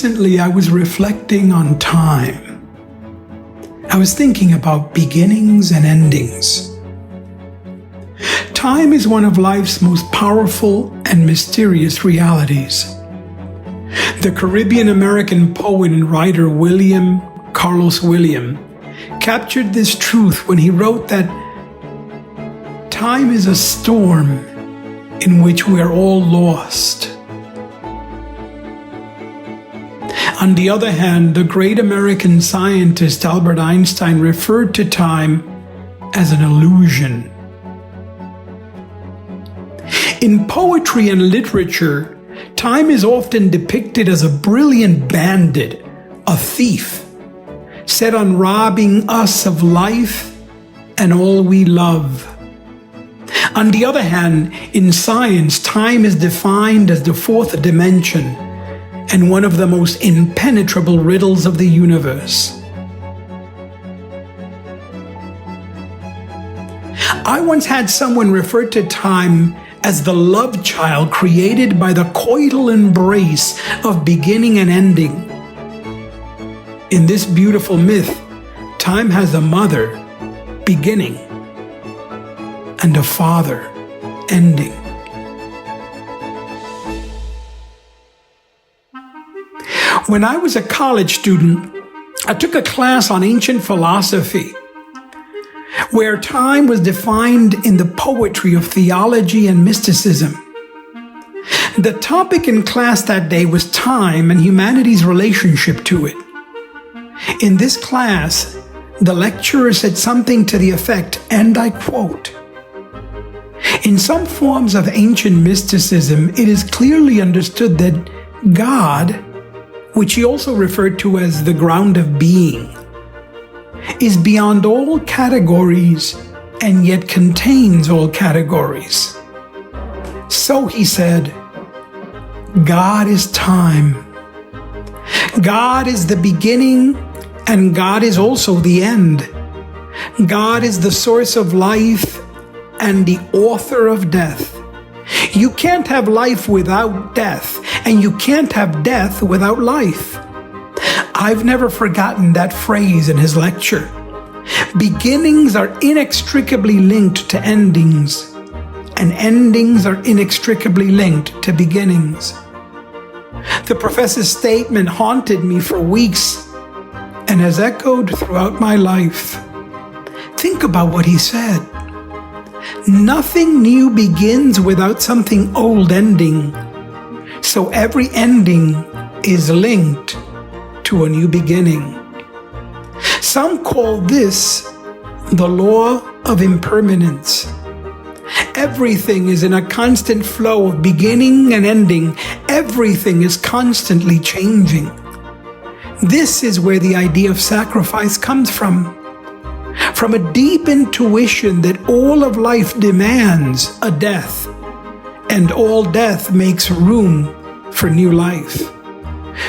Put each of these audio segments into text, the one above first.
Recently, I was reflecting on time. I was thinking about beginnings and endings. Time is one of life's most powerful and mysterious realities. The Caribbean-American poet and writer William Carlos William captured this truth when he wrote that time is a storm in which we are all lost. On the other hand, the great American scientist Albert Einstein referred to time as an illusion. In poetry and literature, time is often depicted as a brilliant bandit, a thief, set on robbing us of life and all we love. On the other hand, in science, time is defined as the fourth dimension and one of the most impenetrable riddles of the universe. I once had someone refer to time as the love child created by the coital embrace of beginning and ending. In this beautiful myth, time has a mother, beginning, and a father, ending. When I was a college student, I took a class on ancient philosophy, where time was defined in the poetry of theology and mysticism. The topic in class that day was time and humanity's relationship to it. In this class, the lecturer said something to the effect, and I quote, "In some forms of ancient mysticism, it is clearly understood that God, which he also referred to as the ground of being, is beyond all categories and yet contains all categories. So he said, God is time. God is the beginning and God is also the end. God is the source of life and the author of death. You can't have life without death, and you can't have death without life." I've never forgotten that phrase in his lecture. Beginnings are inextricably linked to endings, and endings are inextricably linked to beginnings. The professor's statement haunted me for weeks and has echoed throughout my life. Think about what he said. Nothing new begins without something old ending. So every ending is linked to a new beginning. Some call this the law of impermanence. Everything is in a constant flow of beginning and ending. Everything is constantly changing. This is where the idea of sacrifice comes from a deep intuition that all of life demands a death, and all death makes room for new life.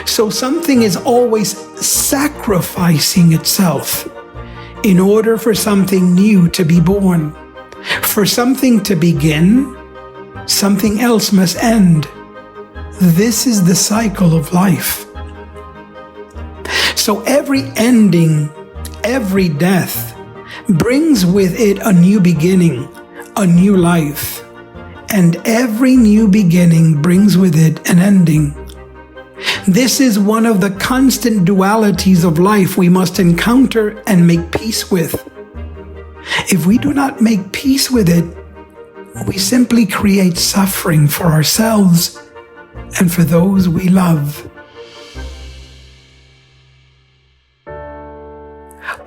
So something is always sacrificing itself in order for something new to be born. For something to begin, something else must end. This is the cycle of life. So every ending, every death, brings with it a new beginning, a new life, and every new beginning brings with it an ending. This is one of the constant dualities of life we must encounter and make peace with. If we do not make peace with it, we simply create suffering for ourselves and for those we love.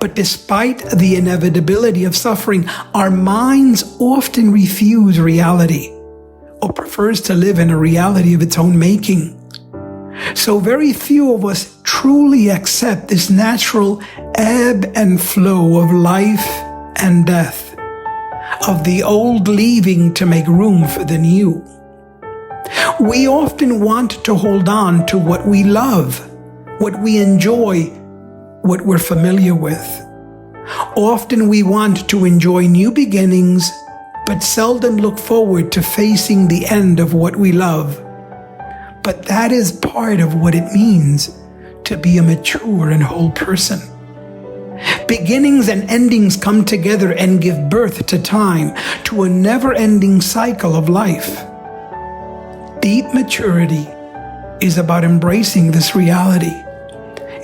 But despite the inevitability of suffering, our minds often refuse reality or prefers to live in a reality of its own making. So very few of us truly accept this natural ebb and flow of life and death, of the old leaving to make room for the new. We often want to hold on to what we love, what we enjoy, what we're familiar with. Often we want to enjoy new beginnings, but seldom look forward to facing the end of what we love. But that is part of what it means to be a mature and whole person. Beginnings and endings come together and give birth to time, to a never-ending cycle of life. Deep maturity is about embracing this reality.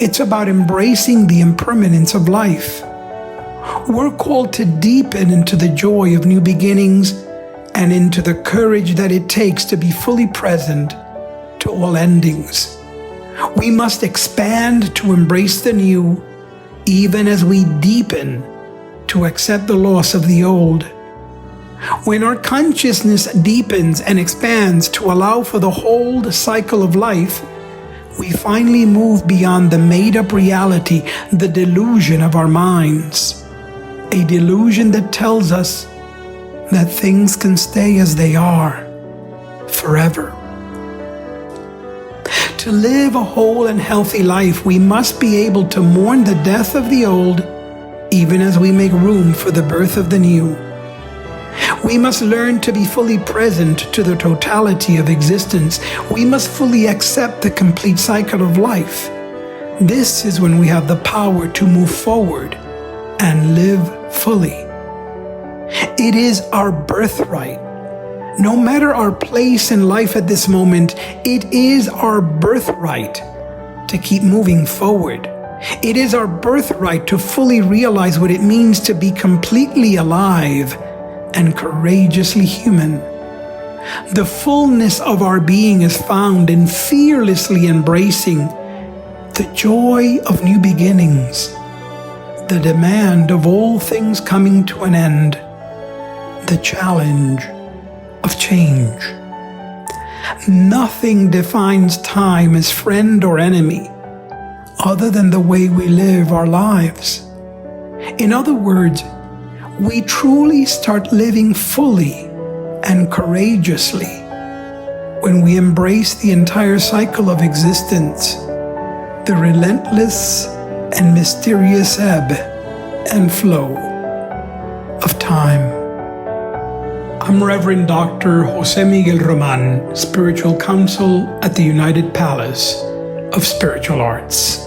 It's about embracing the impermanence of life. We're called to deepen into the joy of new beginnings and into the courage that it takes to be fully present to all endings. We must expand to embrace the new, even as we deepen to accept the loss of the old. When our consciousness deepens and expands to allow for the whole cycle of life, we finally move beyond the made-up reality, the delusion of our minds. A delusion that tells us that things can stay as they are forever. To live a whole and healthy life, we must be able to mourn the death of the old, even as we make room for the birth of the new. We must learn to be fully present to the totality of existence. We must fully accept the complete cycle of life. This is when we have the power to move forward and live fully. It is our birthright. No matter our place in life at this moment, it is our birthright to keep moving forward. It is our birthright to fully realize what it means to be completely alive and courageously human. The fullness of our being is found in fearlessly embracing the joy of new beginnings, the demand of all things coming to an end, the challenge of change. Nothing defines time as friend or enemy other than the way we live our lives. In other words, we truly start living fully and courageously when we embrace the entire cycle of existence, the relentless and mysterious ebb and flow of time. I'm Reverend Dr. José M. Román, Spiritual Counsel at the United Palace of Spiritual Arts.